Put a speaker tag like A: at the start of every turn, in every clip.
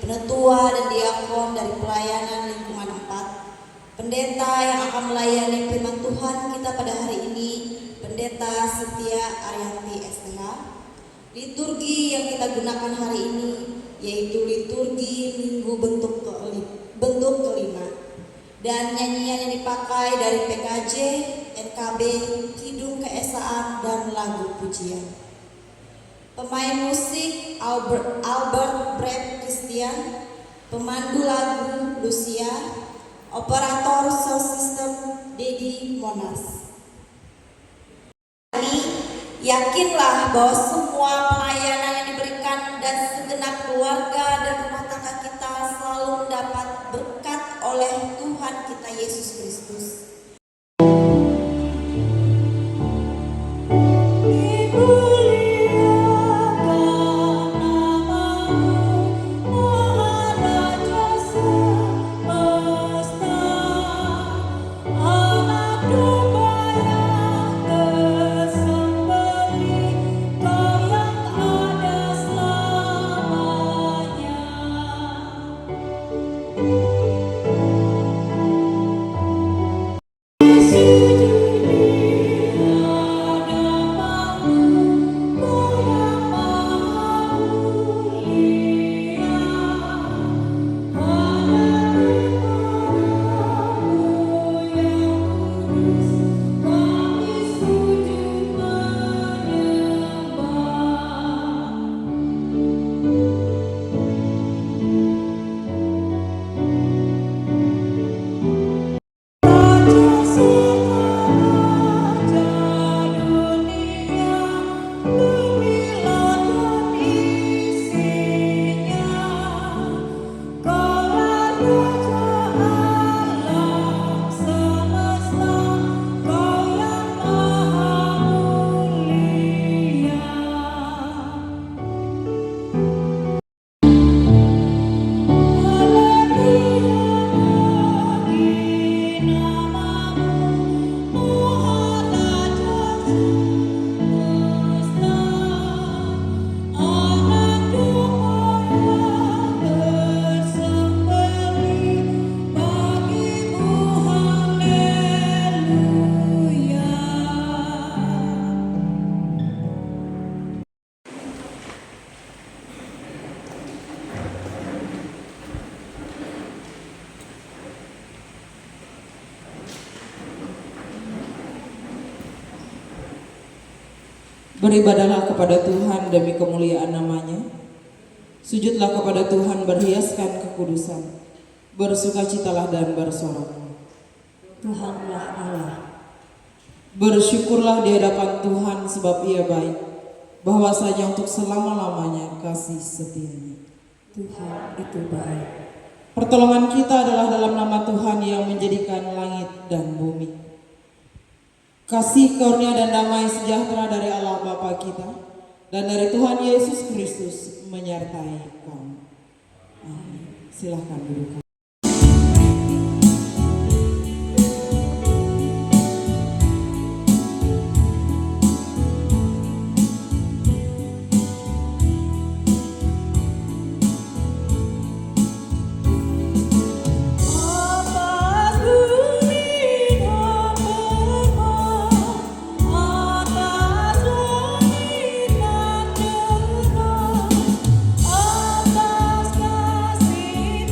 A: penetua dan diakon dari pelayanan lingkungan 4, pendeta yang akan melayani firman Tuhan kita pada hari ini, Pendeta Setia Arianti STH. Liturgi yang kita gunakan hari ini yaitu liturgi Minggu bentuk kelima, dan nyanyian yang dipakai dari PKJ, NKB, Kidung Keesaan, dan lagu pujian. Pemain musik Albert Brett Christian, pemandu lagu Lucia, operator sound system Dedi Monas. Yakinlah bahwa semua pelayanan yang diberikan dan segenap keluarga dan rumah tangga kita selalu mendapat berkat oleh Tuhan kita Yesus Kristus.
B: Beribadahlah kepada Tuhan demi kemuliaan namanya. Sujudlah kepada Tuhan berhiaskan kekudusan. Bersukacitalah dan bersorak.
A: Tuhanlah Allah.
B: Bersyukurlah di hadapan Tuhan sebab Ia baik, bahwasanya untuk selama-lamanya kasih setianya.
A: Tuhan itu baik.
B: Pertolongan kita adalah dalam nama Tuhan yang menjadikan langit dan bumi. Kasih karunia dan damai sejahtera dari Allah Bapa kita dan dari Tuhan Yesus Kristus menyertai kamu. Amin. Silakan duduk.
C: Atas kasih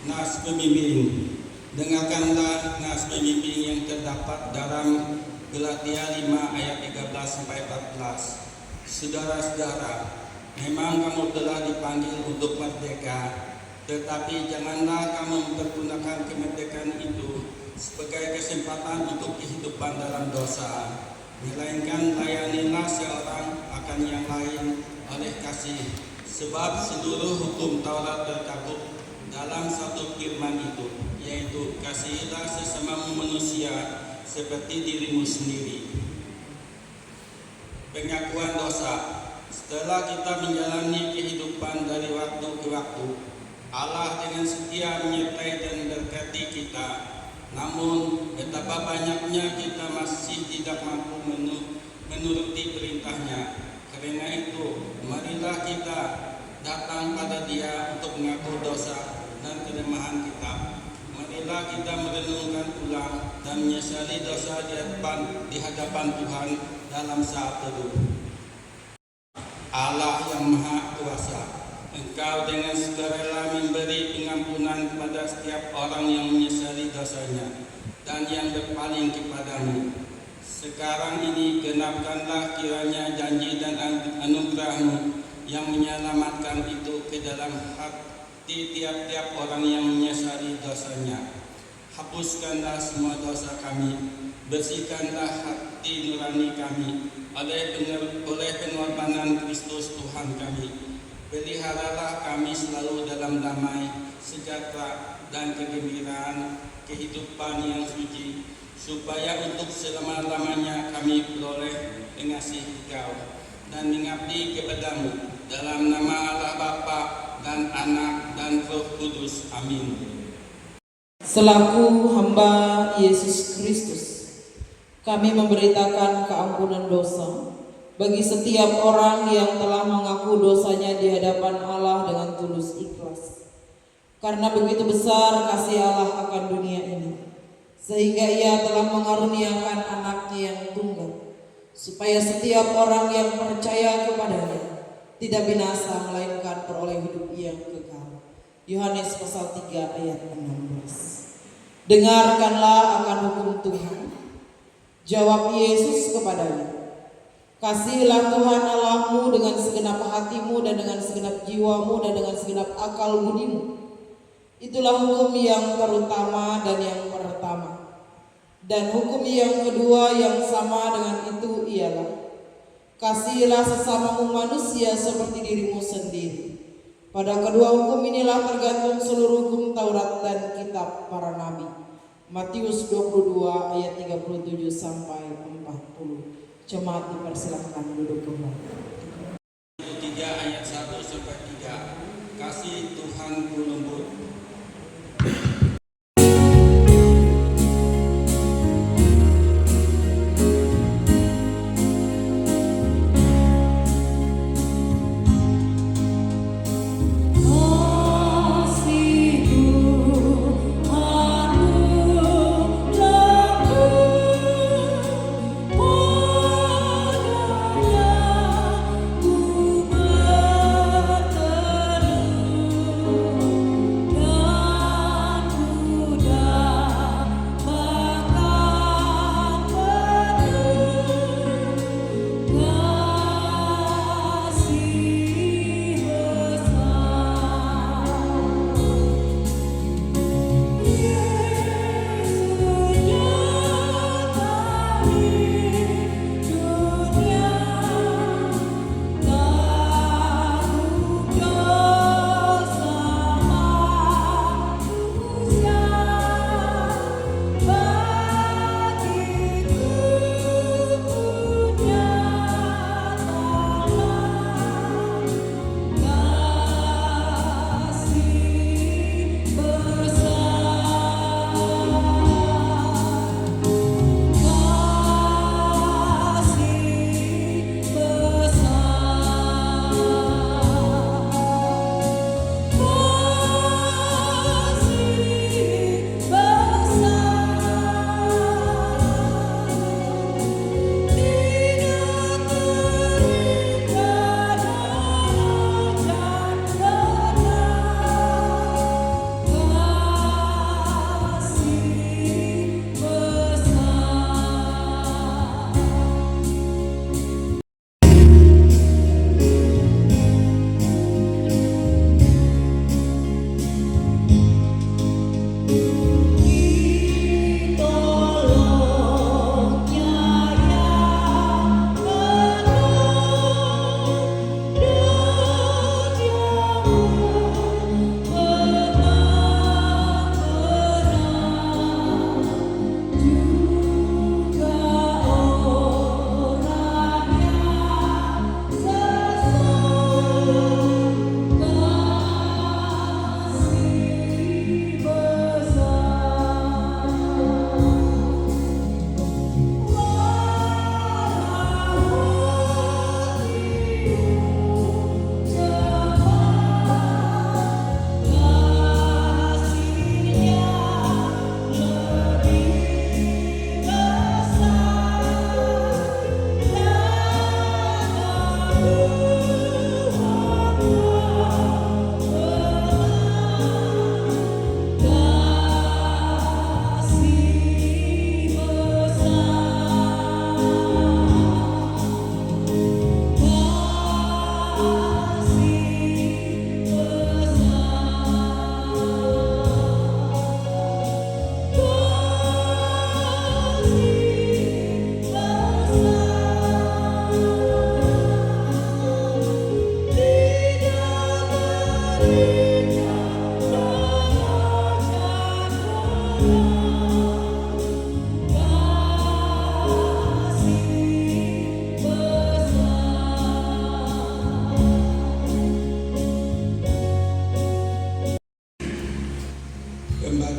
C: nas pembimbing. Dengarkanlah nas pembimbing yang terdapat dalam Galatia 5 ayat 13 sampai 14. Saudara-saudara, memang kamu telah dipanggil untuk merdeka, tetapi janganlah kamu mempergunakan kemerdekaan itu sebagai kesempatan untuk kehidupan dalam dosa, melainkan layanilah seorang akan yang lain oleh kasih, sebab seluruh hukum Taurat terkabut dalam satu firman itu, yaitu kasihilah sesamamu manusia seperti dirimu sendiri. Pengakuan dosa. Setelah kita menjalani kehidupan dari waktu ke waktu, Allah dengan setia menyertai dan berkati kita. Namun betapa banyaknya kita masih tidak mampu menuruti perintahnya. Karena itu, marilah kita datang pada Dia untuk mengaku dosa dan kelemahan kita. Marilah kita merenungkan ulang dan menyesali dosa di hadapan Tuhan dalam saat teduh. Allah yang Maha Kuasa, Engkau dengan sukarela memberi pengampunan kepada setiap orang yang menyesali dosanya dan yang berpaling kepadamu. Sekarang ini genapkanlah kiranya janji dan anugerah-Mu yang menyelamatkan itu ke dalam hati tiap-tiap orang yang menyesali dosanya. Hapuskanlah semua dosa kami, bersihkanlah hati nurani kami oleh pengorbanan Kristus Tuhan kami. Peliharalah kami selalu dalam damai, sejahtera, dan kegembiraan kehidupan yang suci, supaya untuk selama-lamanya kami beroleh mengasihi Engkau dan mengabdi kepadamu dalam nama Allah Bapa dan Anak dan Roh Kudus. Amin.
B: Selaku hamba Yesus Kristus, kami memberitakan keampunan dosa bagi setiap orang yang telah mengaku dosanya di hadapan Allah dengan tulus ikhlas. Karena begitu besar kasih Allah akan dunia ini, sehingga Ia telah mengaruniakan anaknya yang tunggal, supaya setiap orang yang percaya kepadanya tidak binasa, melainkan peroleh hidup yang kekal. Yohanes pasal 3 ayat 16. Dengarkanlah akan hukum Tuhan. Jawab Yesus kepadanya, kasihilah Tuhan Allahmu dengan segenap hatimu dan dengan segenap jiwamu dan dengan segenap akal budimu. Itulah hukum yang terutama dan yang pertama. Dan hukum yang kedua yang sama dengan itu ialah, kasihilah sesamamu manusia seperti dirimu sendiri. Pada kedua hukum inilah tergantung seluruh hukum Taurat dan kitab para nabi. Matius 22 ayat 37 sampai 40. Jemaat dipersilakan duduk kembali.
C: 3 ayat 1 sampai 3. Kasih Tuhanku lembut.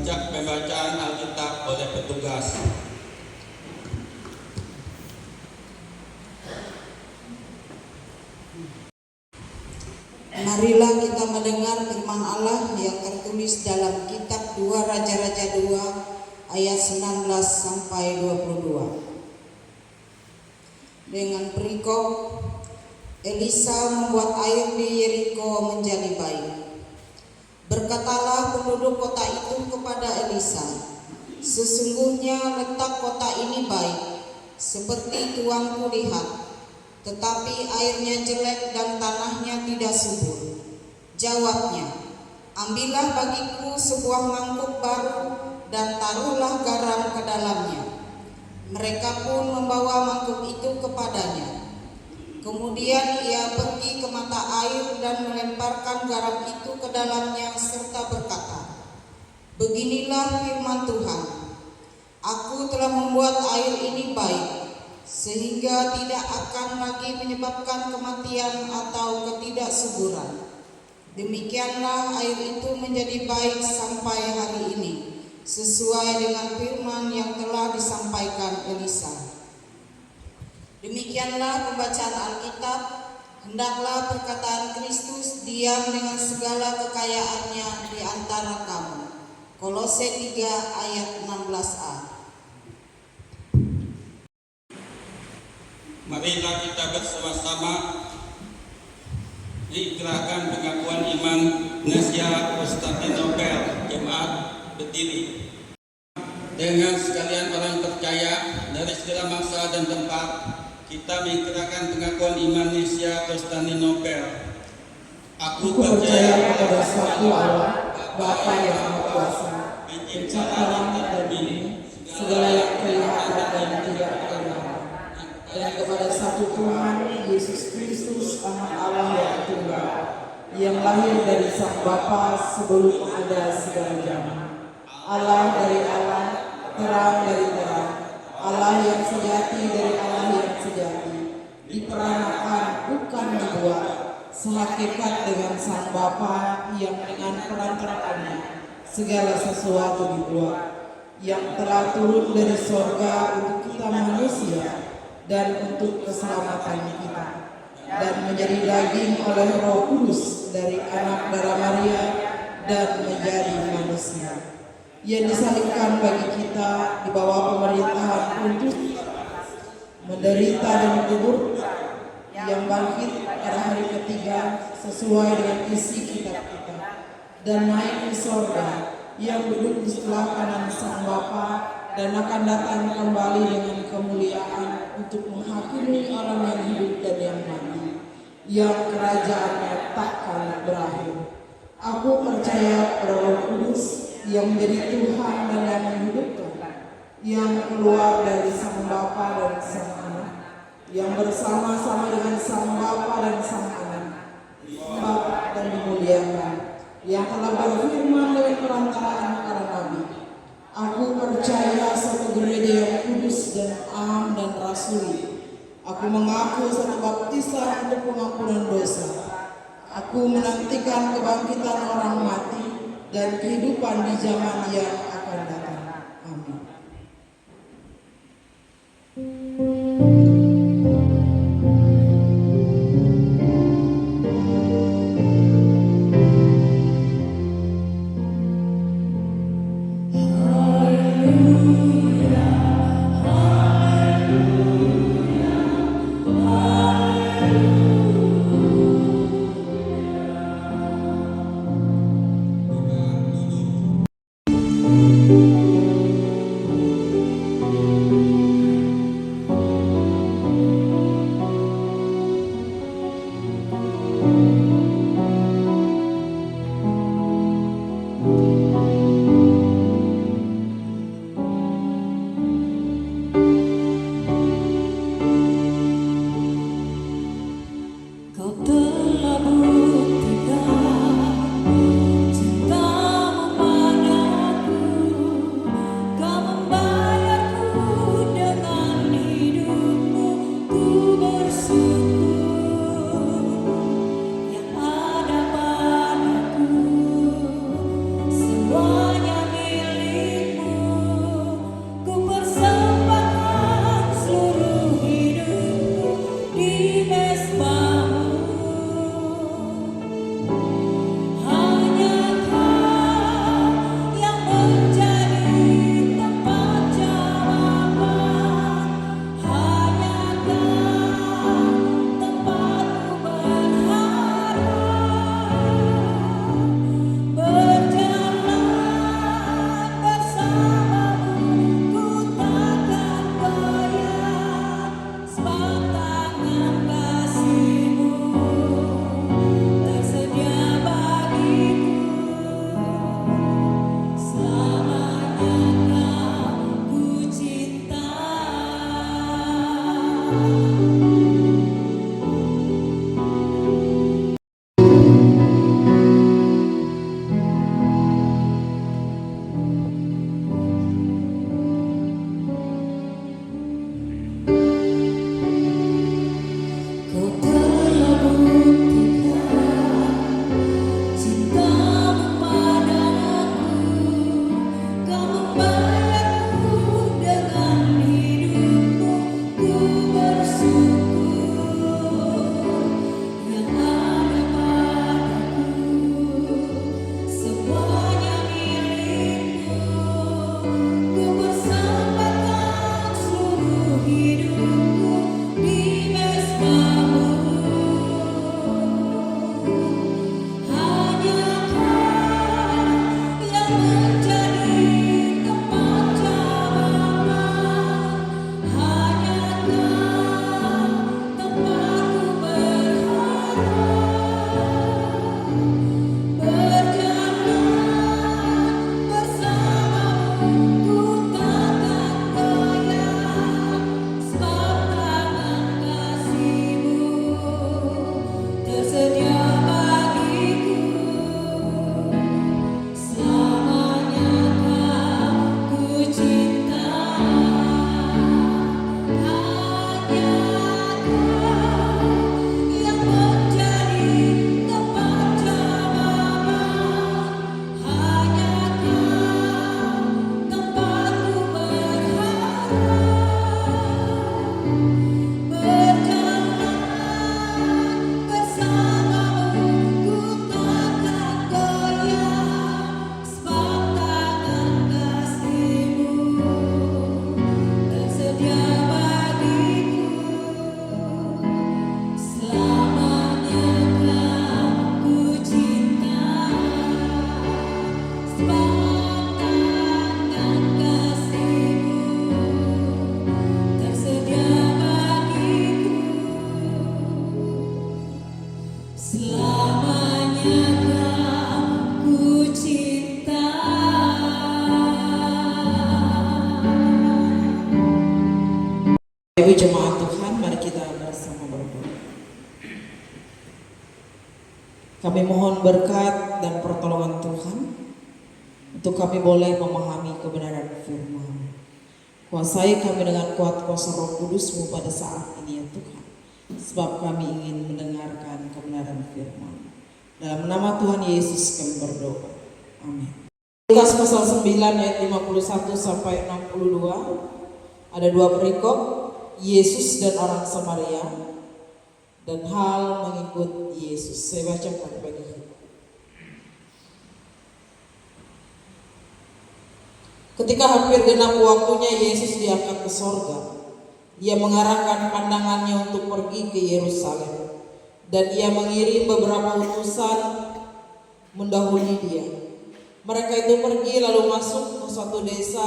C: pembacaan Alkitab oleh petugas.
D: Marilah kita mendengar firman Allah yang tertulis dalam kitab 2 Raja-Raja 2 ayat 19 sampai 22. Dengan perikop, Elisa membuat air di Yeriko menjadi baik. Berkatalah penduduk kota itu kepada Elisa, "Sesungguhnya letak kota ini baik, seperti tuanku lihat. Tetapi airnya jelek dan tanahnya tidak subur." Jawabnya, "Ambillah bagiku sebuah mangkuk baru dan taruhlah garam ke dalamnya." Mereka pun membawa mangkuk itu kepadanya. Kemudian ia pergi ke mata air dan melemparkan garam itu ke dalamnya serta berkata, "Beginilah firman Tuhan, aku telah membuat air ini baik, sehingga tidak akan lagi menyebabkan kematian atau ketidaksuburan." Demikianlah air itu menjadi baik sampai hari ini, sesuai dengan firman yang telah disampaikan Elisa. Demikianlah pembacaan Alkitab. Hendaklah perkataan Kristus diam dengan segala kekayaannya di antara kamu. Kolose 3 ayat 16a.
C: Marilah kita bersama-sama diikrarkan pengakuan iman Gnasia Konstantinopel, Jemaat berdiri. Dengan sekalian orang percaya dari segala masa dan tempat, kita mengikrarkan pengakuan iman Gnasia Konstantinopel. Aku
B: percaya kepada satu Allah, Bapa yang Maha Kuasa, pencipta langit dan bumi, segala yang kelihatan dan tidak kelihatan, dan kepada satu Tuhan, Yesus Kristus, Anak Allah yang tunggal, yang lahir dari Sang Bapa sebelum ada segala zaman. Allah dari Allah, terang dari terang, Allah yang sejati dari Allah yang sejati, diperanakan bukan dibuat, sehakikat dengan Sang Bapa yang dengan perantaraannya segala sesuatu dibuat, yang telah turun dari sorga untuk kita manusia dan untuk keselamatan kita, dan menjadi daging oleh Roh Kudus dari anak darah Maria dan menjadi manusia. Ia disalibkan bagi kita di bawah pemerintahan Pontius, menderita dan dikubur, yang bangkit pada hari ketiga sesuai dengan isi kitab kita, dan naik ke sorga, yang duduk di sebelah kanan Sang Bapa dan akan datang kembali dengan kemuliaan untuk menghakimi orang yang hidup dan yang mati, yang kerajaannya takkan berakhir. Aku percaya pada Roh Kudus yang menjadi Tuhan dan yang menghidupkan, yang keluar dari Sang Bapa dan Sang Anak, yang bersama-sama dengan Sang Bapa dan Sang Anak, Bapa dan dimuliakan, yang telah berfirman dengan perantaraan para nabi. Aku percaya satu gereja yang kudus dan am dan rasuli. Aku mengaku satu baptisan untuk pengampunan dosa. Aku menantikan kebangkitan orang mati dan kehidupan di zaman yang akan datang. Amin. Ibu jemaat Tuhan, mari kita bersama berdoa. Kami mohon berkat dan pertolongan Tuhan untuk kami boleh memahami kebenaran firman. Kuasai kami dengan kuat kuasa Roh Kudus-Mu pada saat ini ya Tuhan, sebab kami ingin mendengarkan kebenaran firman. Dalam nama Tuhan Yesus kami berdoa. Amin. Lukas pasal 9 ayat 51 sampai 62. Ada dua perikop, Yesus dan orang Samaria dan hal mengikut Yesus. Saya bacakan bagi kita. Ketika hampir genap waktunya, Yesus diangkat ke sorga. Ia mengarahkan pandangannya untuk pergi ke Yerusalem, dan ia mengirim beberapa utusan mendahului dia. Mereka itu pergi lalu masuk ke suatu desa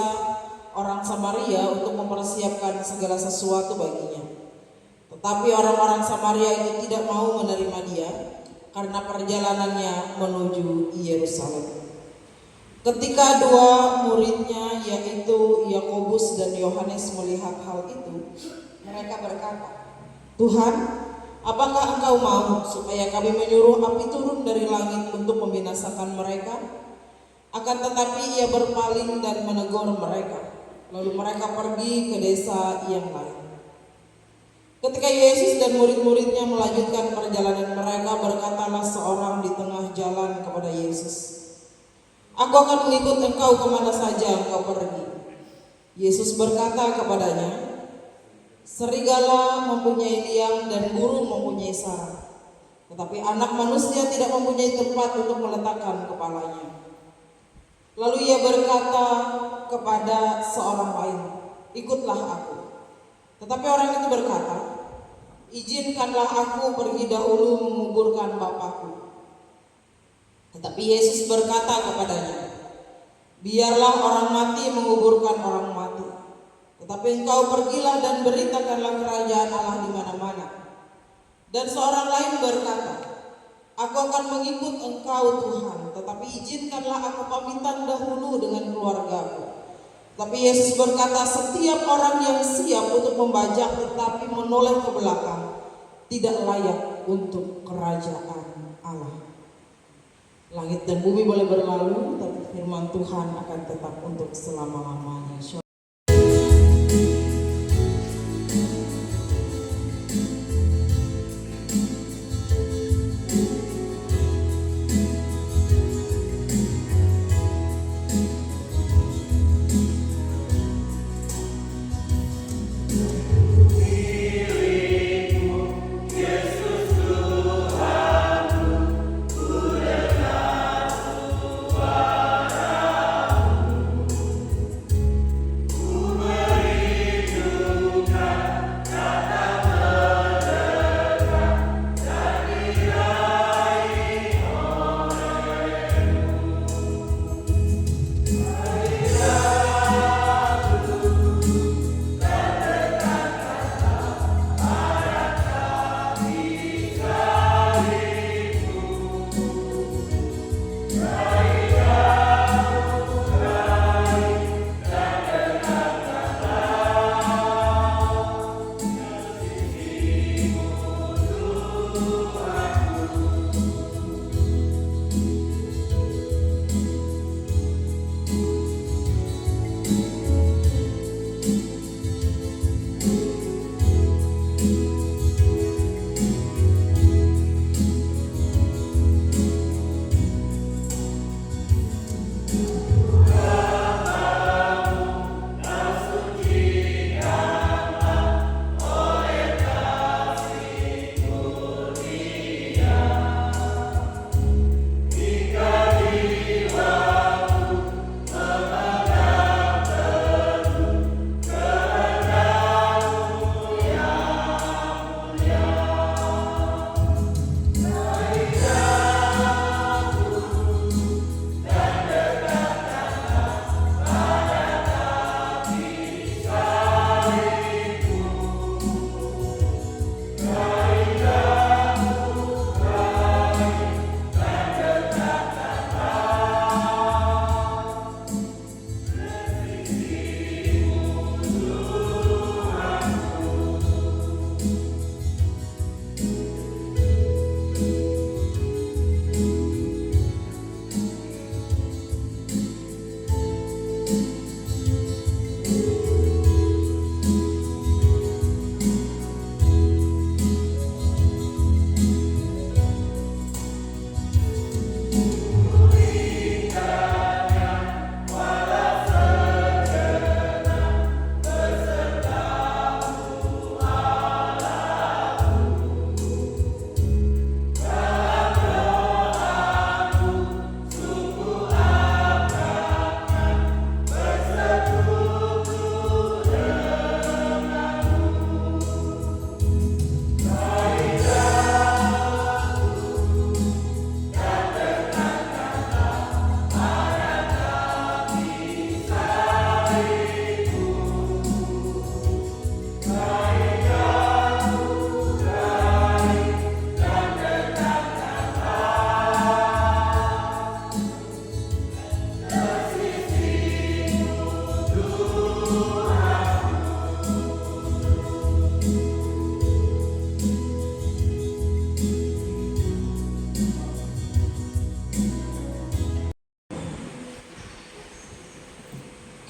B: orang Samaria untuk mempersiapkan segala sesuatu baginya. Tetapi orang-orang Samaria itu tidak mau menerima dia karena perjalanannya menuju Yerusalem. Ketika dua muridnya yaitu Yakobus dan Yohanes melihat hal itu, mereka berkata, "Tuhan, apakah Engkau mau supaya kami menyuruh api turun dari langit untuk membinasakan mereka?" Akan tetapi ia berpaling dan menegur mereka. Lalu mereka pergi ke desa yang lain. Ketika Yesus dan murid-muridnya melanjutkan perjalanan mereka, berkatalah seorang di tengah jalan kepada Yesus, "Aku akan mengikut Engkau kemana saja Engkau pergi." Yesus berkata kepadanya, "Serigala mempunyai liang dan burung mempunyai sarang, tetapi Anak Manusia tidak mempunyai tempat untuk meletakkan kepalanya." Lalu ia berkata kepada seorang lain, "Ikutlah aku." Tetapi orang itu berkata, "Izinkanlah aku pergi dahulu menguburkan Bapakku." Tetapi Yesus berkata kepadanya, "Biarlah orang mati menguburkan orang mati, tetapi engkau pergilah dan beritakanlah kerajaan Allah di mana-mana." Dan seorang lain berkata, "Aku akan mengikut Engkau Tuhan, tetapi izinkanlah aku pamitan dahulu dengan keluargaku." Tapi Yesus berkata, "Setiap orang yang siap untuk membajak tetapi menoleh ke belakang tidak layak untuk kerajaan Allah." Langit dan bumi boleh berlalu, tapi firman Tuhan akan tetap untuk selama-lamanya.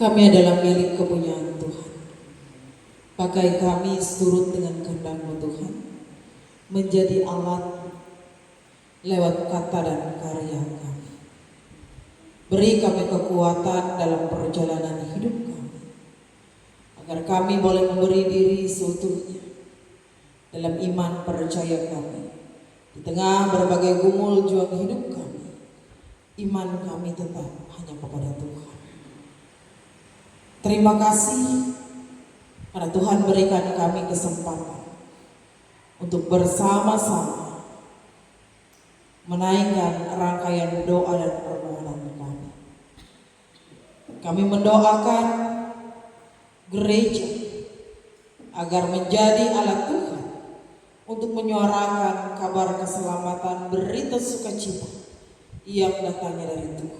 B: Kami adalah milik kepunyaan Tuhan. Pakai kami surut dengan kehendak-Mu Tuhan, menjadi alat lewat kata dan karya kami. Beri kami kekuatan dalam perjalanan hidup kami, agar kami boleh memberi diri seutuhnya dalam iman percaya kami. Di tengah berbagai gumul juang hidup kami, iman kami tetap hanya kepada Tuhan. Terima kasih karena Tuhan berikan kami kesempatan untuk bersama-sama menaikkan rangkaian doa dan permohonan kami. Kami mendoakan gereja agar menjadi alat Tuhan untuk menyuarakan kabar keselamatan, berita sukacita yang datangnya dari Tuhan.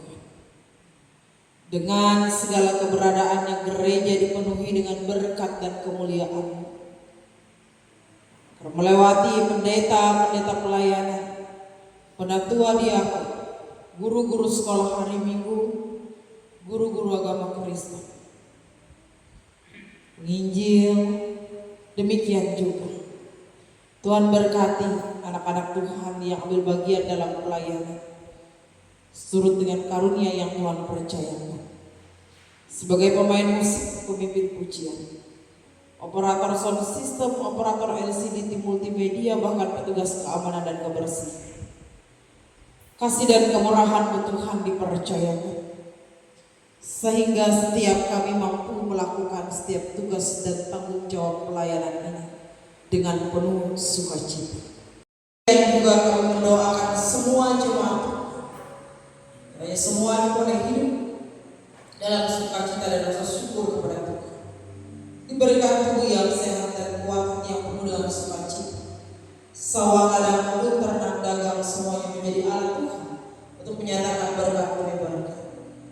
B: Dengan segala keberadaannya, gereja dipenuhi dengan berkat dan kemuliaan. Melewati pendeta-pendeta pelayanan, penatua diakon, guru-guru sekolah hari Minggu, guru-guru agama Kristen, penginjil, demikian juga Tuhan berkati anak-anak Tuhan yang ambil bagian dalam pelayanan, surut dengan karunia yang Tuhan percayakan. Sebagai pemain musik, pemimpin pujian, operator sound system, operator LCD multimedia, bahkan petugas keamanan dan kebersihan, kasih dan kemurahan Tuhan dipercayakan, sehingga setiap kami mampu melakukan setiap tugas dan tanggung jawab pelayanan ini dengan penuh sukacita. Dan juga kami mendoakan semua jemaat, supaya semua boleh hidup dalam sukacita dan rasa syukur kepada Tuhan. Diberikan tubuh yang sehat dan kuat yang penuh dengan sukacita. Sawah ladang kebun, ternak, dagang, semuanya menjadi alat Tuhan untuk menyatakan berkat demi berkat.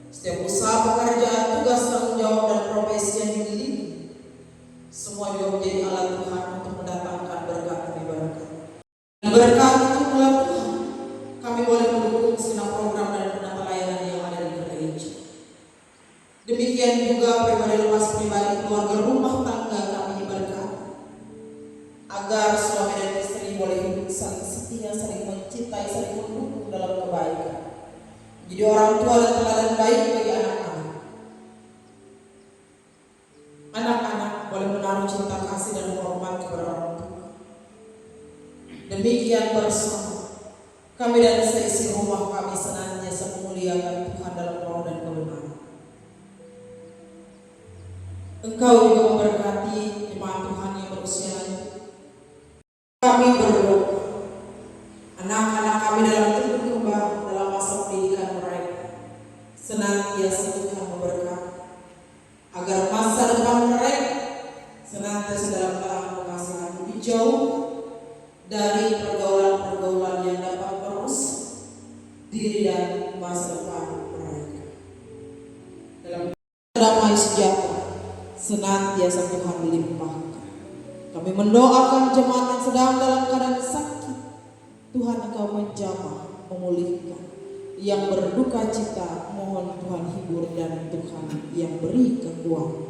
B: Setiap usaha pekerjaan, tugas, tanggung jawab dan profesi yang dimiliki, semua juga menjadi alat Tuhan untuk mendatangkan berkat demi berkat. Berkat itu pula Tuhan, kami boleh mendukung segenap program dan penata layanan yang ada di gereja. Demikian juga pribadi lepas pribadi, keluarga, rumah tangga kami diberkati, agar suami dan istri boleh hidup saling setia, saling mencintai, saling mendukung dalam kebaikan, menjadi orang tua dan teladan baik bagi anak-anak. Anak-anak boleh menaruh cinta kasih dan hormat kepada orang tua. Demikian bersama kami dan seisi rumah kami senantiasa memuliakan Tuhan dalam roh dan kebenaran. Engkau juga memberkati jemaat Tuhan yang berusia lanjut. Kami berdoa, anak-anak kami dalam tumbuh kembang dalam masa pendidikan mereka, senantiasa Tuhan memberkati, agar masa depan mereka senantiasa dalam tangan pengasihan, dijauh dari pergaulan-pergaulan yang dapat merusak diri dan masa depan mereka. Dalam damai sejahtera senantiasa Tuhan melimpahkan. Kami mendoakan jemaat yang sedang dalam keadaan sakit, Tuhan Engkau menjamah, memulihkan. Yang berduka cita, mohon Tuhan hibur, dan Tuhan yang beri kekuatan.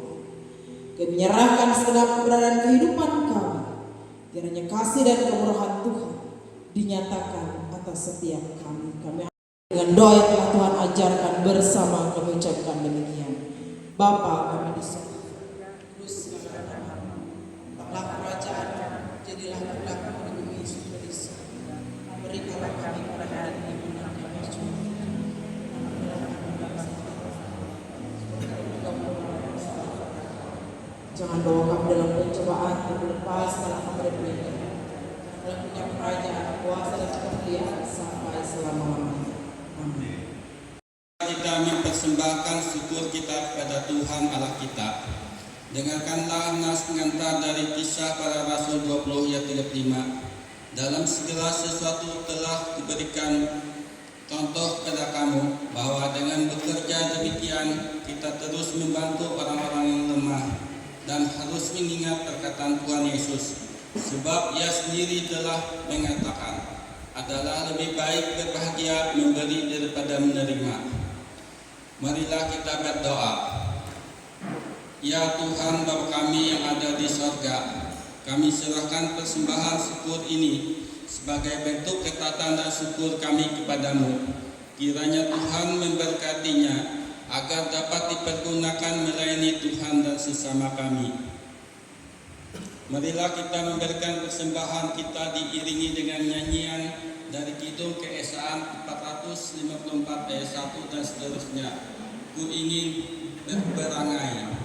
B: Kami menyerahkan segenap keberadaan kehidupan kami, kiranya kasih dan kemurahan Tuhan dinyatakan atas setiap kami. Kami dengan doa yang telah Tuhan ajarkan bersama kami ucapkan demikian. Bapa kami di surga, tetaplah kerajaan, jadilah kehendak-Mu di bumi seperti di surga. Berikanlah kami pada hari ini yang kami curi. Jangan bawa kami dalam pencobaan, tapi lepaskanlah kami dari penyakit. Karena punya kerajaan, kuasa dan kemuliaan sampai selama-lamanya. Amin.
C: Kita mempersembahkan syukur kita kepada Tuhan Allah kita. Dengarkanlah nas pengantar dari Kisah Para Rasul 20 ayat 35. Dalam segala sesuatu telah diberikan contoh kepada kamu, bahwa dengan bekerja demikian kita terus membantu orang-orang yang lemah, dan harus mengingat perkataan Tuhan Yesus, sebab Ia sendiri telah mengatakan, adalah lebih baik berbahagia memberi daripada menerima. Marilah kita berdoa. Ya Tuhan Bapa kami yang ada di sorga, kami serahkan persembahan syukur ini sebagai bentuk ketaatan dan syukur kami kepadamu. Kiranya Tuhan memberkatinya agar dapat dipergunakan melayani Tuhan dan sesama kami. Marilah kita memberikan persembahan kita diiringi dengan nyanyian dari Kidung Keesaan 454 ayat 1 dan seterusnya. Ku ingin berangai.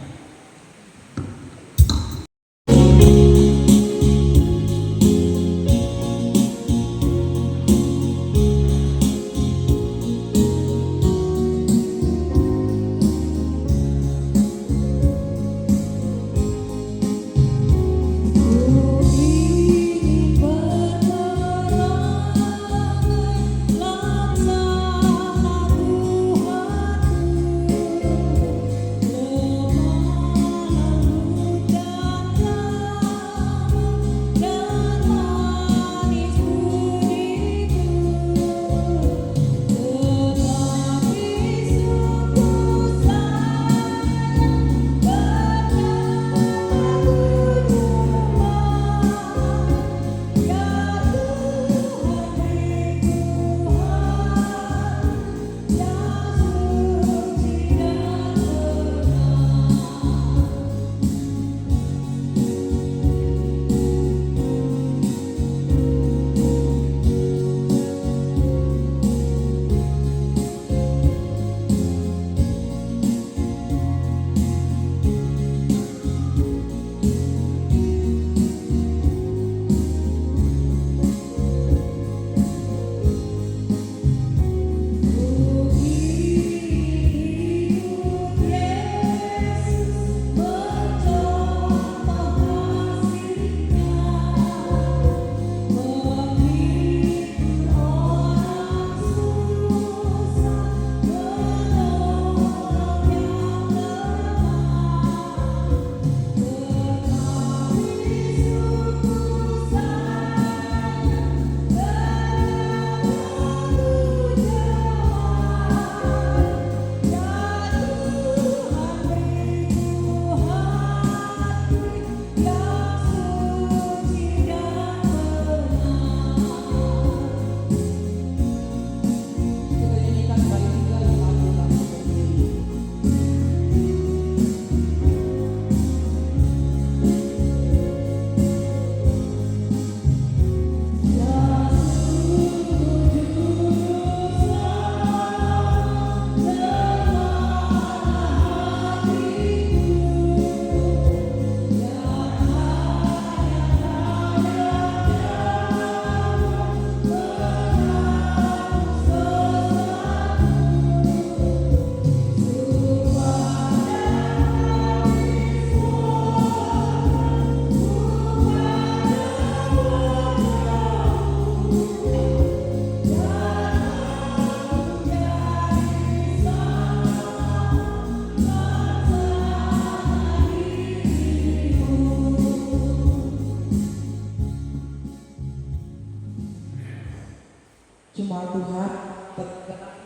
B: Cuma Tuhan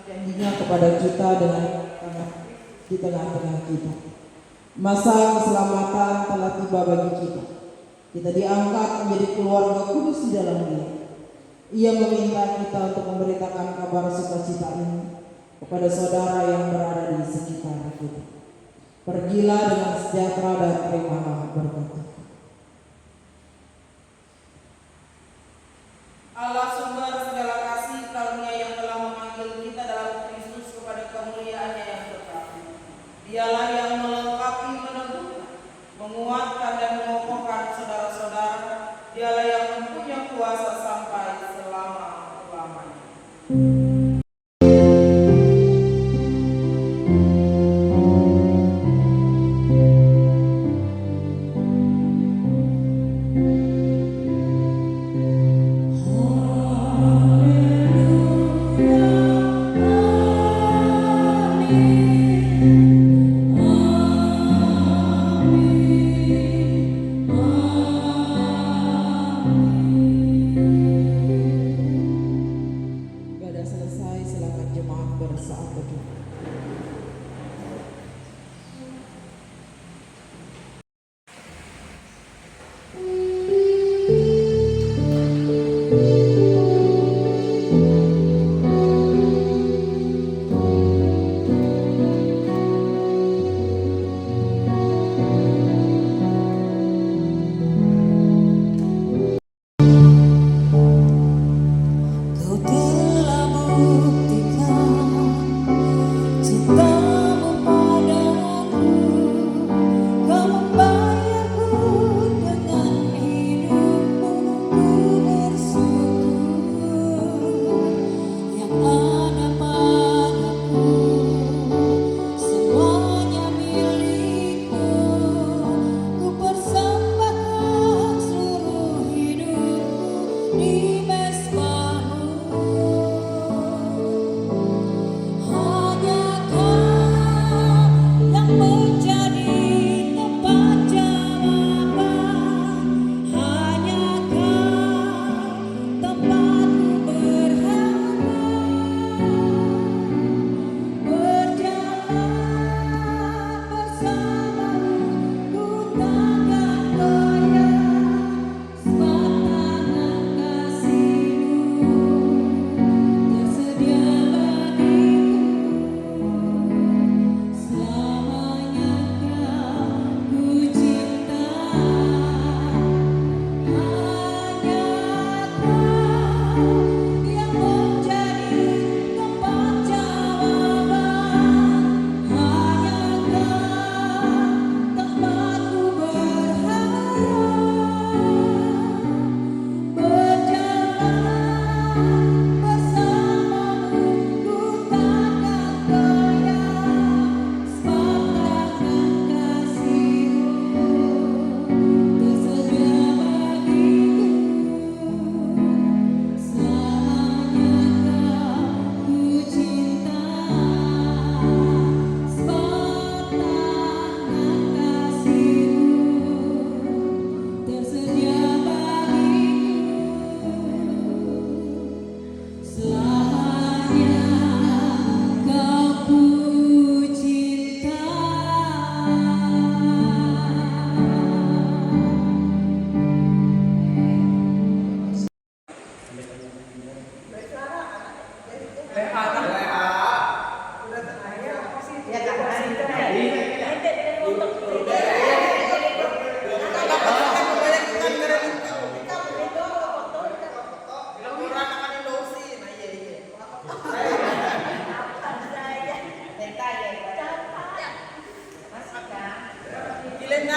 B: janjinya kepada kita dengan di tengah-tengah kita. Masa keselamatan telah tiba bagi kita. Kita diangkat menjadi keluarga kudus di dalam Dia. Ia meminta kita untuk memberitakan kabar sukacita ini kepada saudara yang berada di sekitar kita. Pergilah dengan sejahtera dan terimalah berkat Tuhan. Allah sumber segala kasih karunia yang telah memanggil kita dalam Kristus kepada kemuliaannya yang kekal. Dialah yang melengkapi, meneguhkan, menguatkan dan mengokohkan saudara-saudara. Dialah yang mempunyai kuasa sampai selama-lamanya.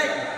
E: baik.